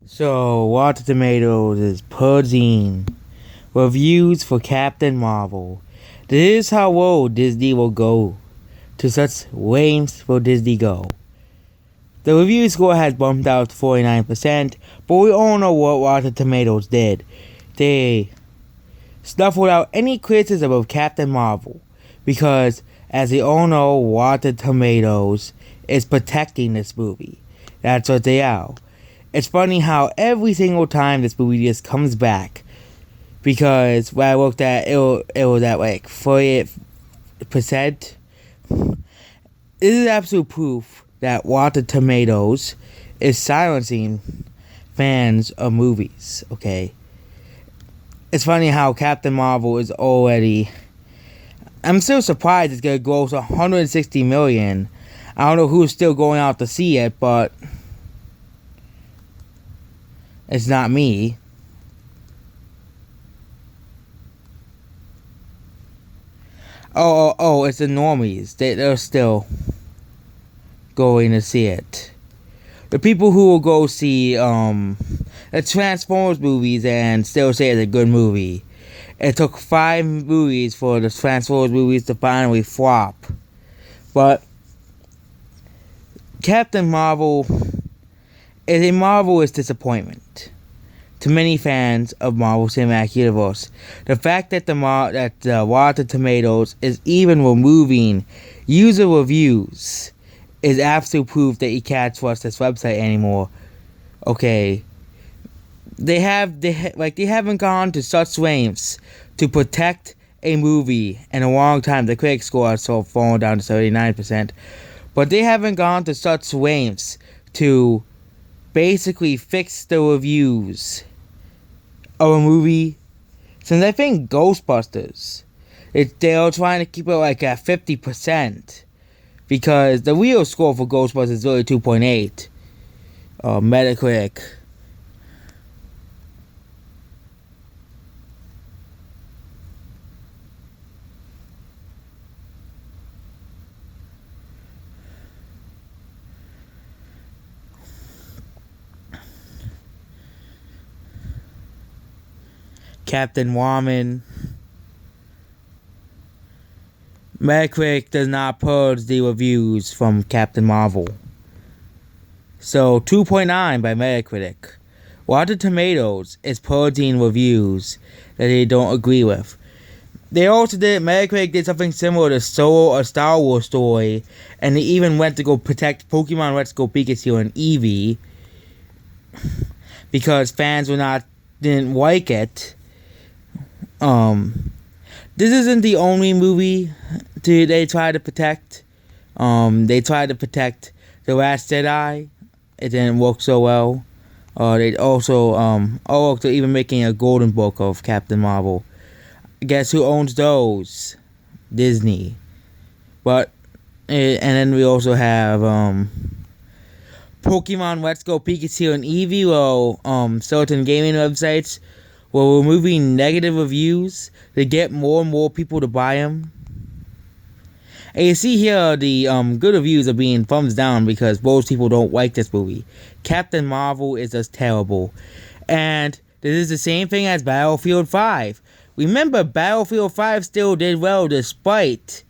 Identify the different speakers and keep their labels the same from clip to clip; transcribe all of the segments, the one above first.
Speaker 1: So, Rotten Tomatoes is purging reviews for Captain Marvel. This is how low Disney will go. To such lengths will Disney go. The review score has bumped out to 49%, but we all know what Rotten Tomatoes did. They snuffled out any criticism of Captain Marvel, because, as we all know, Rotten Tomatoes is protecting this movie. That's what they are. It's funny how every single time this movie just comes back, because when I looked at it, it was at like 48%. This is absolute proof that Rotten Tomatoes is silencing fans of movies, okay? It's funny how Captain Marvel is already... I'm still surprised it's going to gross 160 million. I don't know who's still going out to see it, but... it's not me. Oh, it's the normies. They're still going to see it. The people who will go see the Transformers movies and still say it's a good movie. It took 5 movies for the Transformers movies to finally flop. But Captain Marvel is a marvelous disappointment to many fans of Marvel Cinematic Universe. The fact that the Rotten Tomatoes is even removing user reviews is absolute proof that you can't trust this website anymore. Okay, they haven't gone to such lengths to protect a movie in a long time. The critic score has so fallen down to 79%, but they haven't gone to such lengths to basically fix the reviews of a movie since I think Ghostbusters. They're trying to keep it like at 50%, because the real score for Ghostbusters is really 2.8. Metacritic. Captain Woman. Metacritic does not purge the reviews from Captain Marvel. So 2.9 by Metacritic. Rotten Tomatoes is purging reviews that they don't agree with. They also did, Metacritic did something similar to Solo, a Star Wars story, and they even went to go protect Pokemon Let's Go Pikachu and Eevee because fans didn't like it. This isn't the only movie they try to protect. They tried to protect The Last Jedi. It didn't work so well. They also, they're even making a golden book of Captain Marvel. Guess who owns those? Disney. But, and then we also have, Pokemon Let's Go Pikachu and Eevee. Well, certain gaming websites were removing negative reviews to get more and more people to buy them. And you see here the good reviews are being thumbs down because most people don't like this movie. Captain Marvel is just terrible. And this is the same thing as Battlefield 5. Remember, Battlefield 5 still did well despite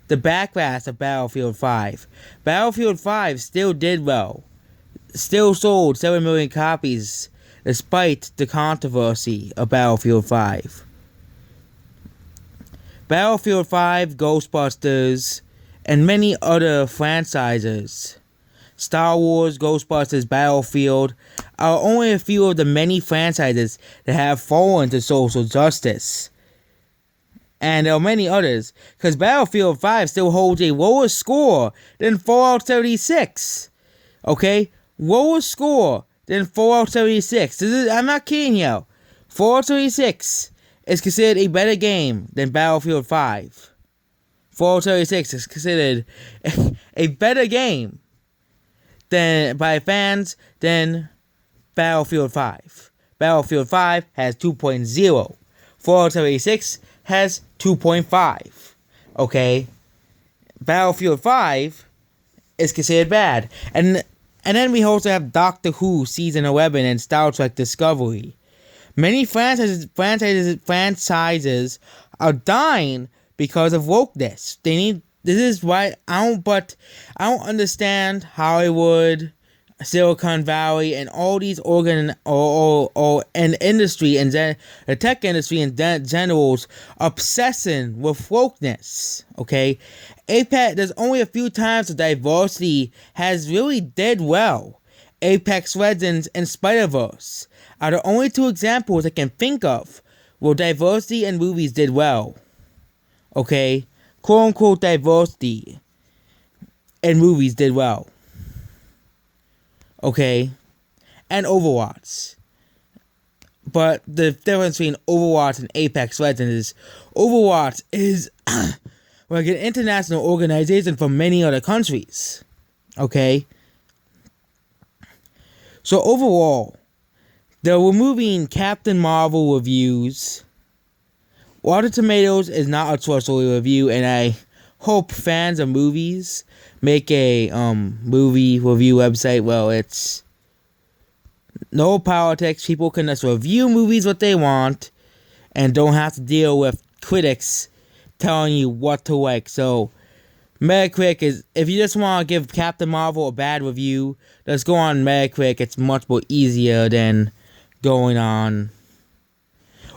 Speaker 1: the backlash of Battlefield 5. Battlefield 5 still did well. Still sold 7 million copies despite the controversy of Battlefield 5. Battlefield 5, Ghostbusters, and many other franchises, Star Wars, Ghostbusters, Battlefield, are only a few of the many franchises that have fallen to social justice. And there are many others, because Battlefield 5 still holds a lower score than Fallout 76. Okay? Lower score than Fallout 76. I'm not kidding you. Fallout 76 is considered a better game than Battlefield 5. Fallout 76 is considered a better game by fans than Battlefield 5. Battlefield 5 has 2.0. Fallout 76 has 2.5. Okay? Battlefield 5 is considered bad. And And then we also have Doctor Who Season 11 and Star Trek Discovery. Many franchises are dying because of wokeness. This is why I don't understand Hollywood, Silicon Valley, and all these and industry and the tech industry in generals obsessing with wokeness. Okay, there's only a few times the diversity has really did well. Apex Legends and Spider-Verse are the only two examples I can think of where diversity in movies did well. Okay, quote unquote diversity in movies did well. Okay, and Overwatch. But the difference between Overwatch and Apex Legends is Overwatch is like an international organization from many other countries. Okay? So overall, they're removing Captain Marvel reviews. Rotten Tomatoes is not a trustworthy review, and I hope fans of movies make a movie review website. Well, it's no politics. People can just review movies what they want and don't have to deal with critics telling you what to like. So Metacritic is, if you just want to give Captain Marvel a bad review, just go on Metacritic. It's much more easier than going on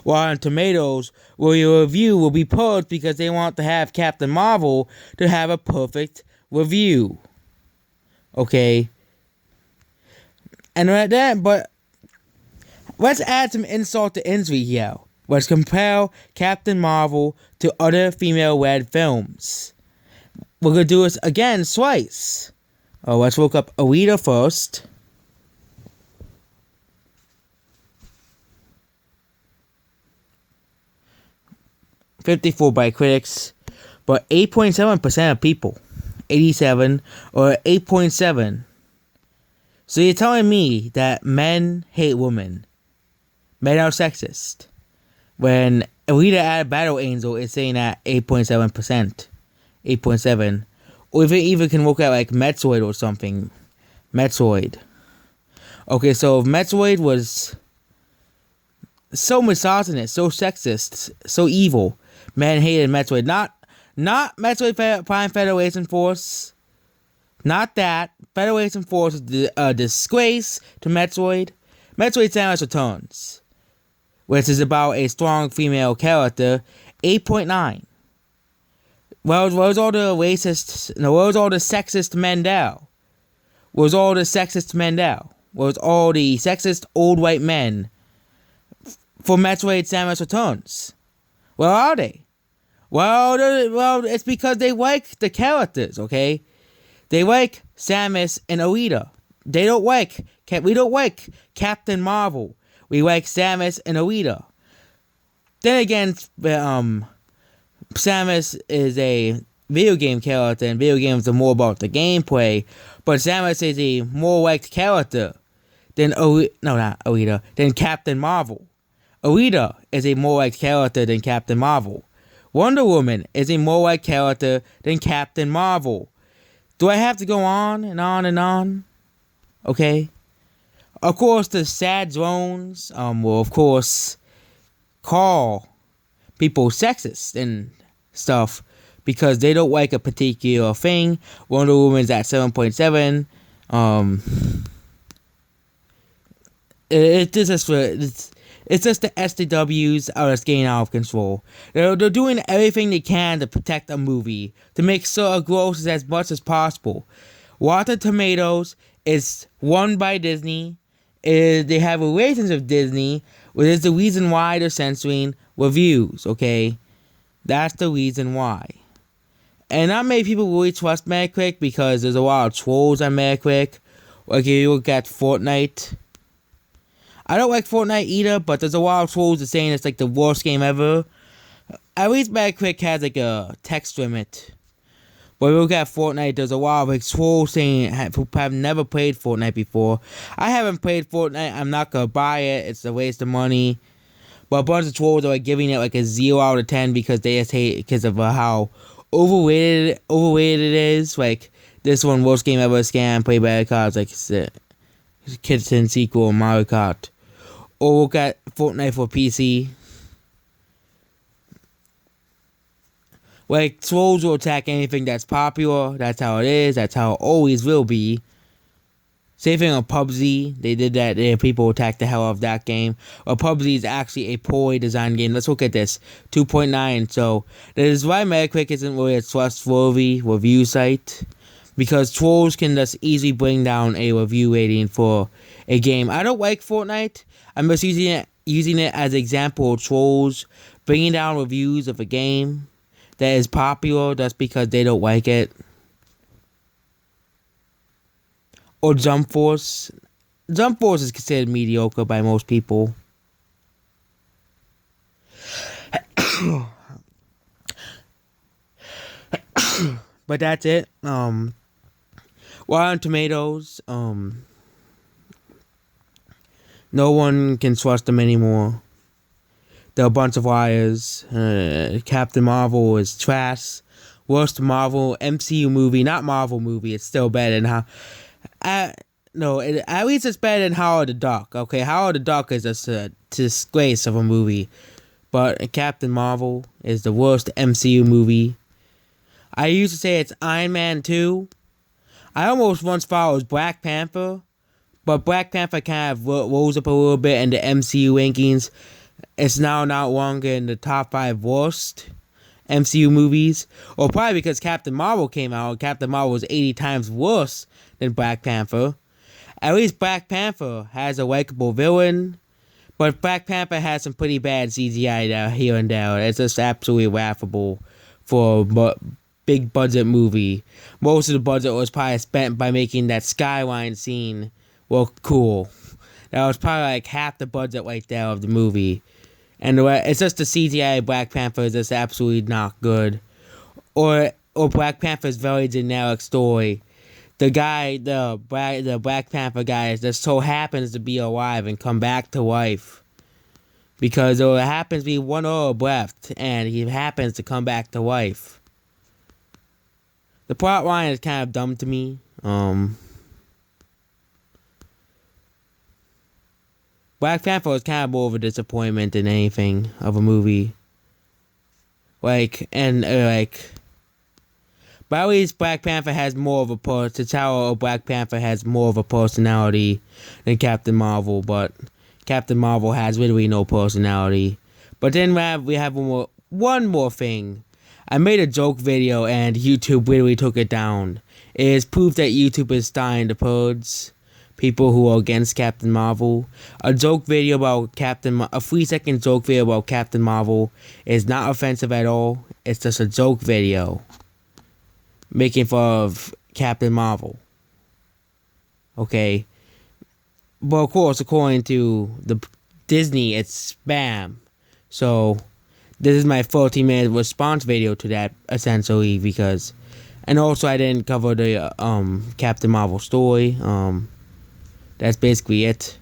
Speaker 1: Rotten Tomatoes, where your review will be purged because they want to have Captain Marvel to have a perfect review. Okay? And right then, but let's add some insult to injury here. Let's compare Captain Marvel to other female-led films. We're going to do this again twice. Let's look up Alita first. .54 by critics, but 8.7% of people, 87 or 8.7. So you're telling me that men hate women, men are sexist, when Alita at Battle Angel is saying that 8.7%, 8.7, or if it even can look at like Metroid or something, Metroid. Okay, so if Metroid was so misogynist, so sexist, so evil, men hated Metroid. Not Metroid Prime Federation Force. Not that. Federation Force is a disgrace to Metroid. Metroid Samus Returns, which is about a strong female character, 8.9. Where's all the racist, no, where's all the sexist men there? Where's all the sexist men there? Where's all the sexist old white men for Metroid Samus Returns? Where are they? Well, it's because they like the characters, okay? They like Samus and Alita. We don't like Captain Marvel. We like Samus and Alita. Then again, Samus is a video game character, and video games are more about the gameplay. But Samus is a more liked character than than Captain Marvel. Alita is a more liked character than Captain Marvel. Wonder Woman is a more liked character than Captain Marvel. Do I have to go on and on and on? Okay. Of course, the sad drones will of course call people sexist and stuff because they don't like a particular thing. Wonder Woman's at 7.7. It's just the SJWs are just getting out of control. They're doing everything they can to protect a movie, to make sure it grosses as much as possible. Rotten Tomatoes is run by Disney. They have relations with Disney, which is the reason why they're censoring reviews, okay? That's the reason why. And not many people really trust Metacritic because there's a lot of trolls on Metacritic. Like if you look at Fortnite. I don't like Fortnite either, but there's a lot of trolls that saying it's like the worst game ever. At least Metacritic has like a text limit. But if you look at Fortnite, there's a lot of like trolls saying who have never played Fortnite before. I haven't played Fortnite. I'm not gonna buy it. It's a waste of money. But a bunch of trolls are like giving it like a 0 out of 10 because they just hate it because of how overrated it is. Like This one, worst game ever scam, play better cards like Kitten sequel, Mario Kart. Or look at Fortnite for PC. Like, trolls will attack anything that's popular. That's how it is. That's how it always will be. Same thing on PUBG. They did that. People attacked the hell out of that game. Well, PUBG is actually a poorly designed game. Let's look at this. 2.9. So, that is why Metacritic isn't really a trustworthy review site. Because trolls can just easily bring down a review rating for a game. I don't like Fortnite. I'm just using it as an example of trolls bringing down reviews of a game that is popular just because they don't like it. Or Jump Force. Jump Force is considered mediocre by most people. But that's it. Rotten Tomatoes. No one can trust them anymore. They're a bunch of liars. Captain Marvel is trash. Worst Marvel MCU movie, not Marvel movie. It's still better than how. At least it's better than Howard the Duck. Okay, Howard the Duck is just a disgrace of a movie, but Captain Marvel is the worst MCU movie. I used to say it's Iron Man 2. I almost once thought it was Black Panther, but Black Panther kind of rose up a little bit in the MCU rankings. It's now not longer in the top 5 worst MCU movies. Or probably because Captain Marvel came out. Captain Marvel was 80 times worse than Black Panther. At least Black Panther has a likable villain. But Black Panther has some pretty bad CGI here and there. It's just absolutely laughable for a big budget movie. Most of the budget was probably spent by making that skyline scene look cool. That was probably like half the budget right there of the movie. And it's just the CGI of Black Panther is just absolutely not good. Or Black Panther's very generic story. The Black Panther guy just so happens to be alive and come back to life. Because there happens to be one orb left, and he happens to come back to life. The plot line is kind of dumb to me. Black Panther was kind of more of a disappointment than anything of a movie. But at least Black Panther has more of a T'Challa or Black Panther has more of a personality than Captain Marvel, but Captain Marvel has literally no personality. But then we have one more thing. I made a joke video and YouTube literally took it down. It is proof that YouTube is starting to purge people who are against Captain Marvel. A 3-second joke video about Captain Marvel is not offensive at all. It's just a joke video making fun of Captain Marvel. Okay. But of course, according to the Disney, it's spam. So this is my 14-minute response video to that, essentially, because... And also, I didn't cover the Captain Marvel story. That's basically it.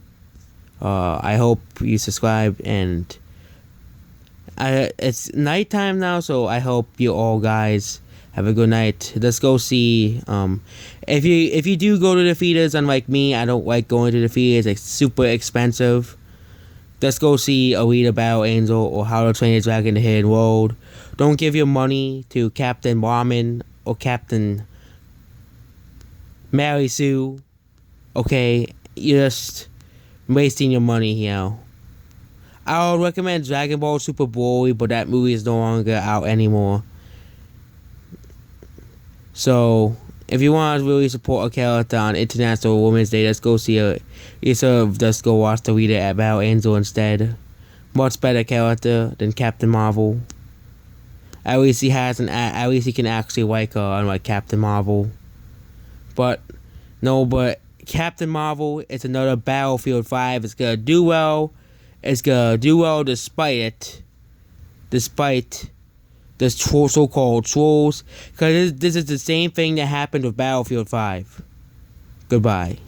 Speaker 1: I hope you subscribe, and it's nighttime now, so I hope you all guys have a good night. Let's go see. If you do go to the theaters, unlike me, I don't like going to the theaters. It's super expensive. Let's go see Alita Battle Angel or How to Train Your Dragon: The Hidden World. Don't give your money to Captain Ramen or Captain Mary Sue. Okay, you're just wasting your money here. I would recommend Dragon Ball Super Broly, but that movie is no longer out anymore. So, if you want to really support a character on International Women's Day, let's go see it. Just go watch the Alita at Battle Angel instead. Much better character than Captain Marvel. At least he can actually like her, unlike Captain Marvel. But Captain Marvel is another Battlefield 5. It's gonna do well. It's gonna do well despite the so-called trolls. Because this is the same thing that happened with Battlefield 5. Goodbye.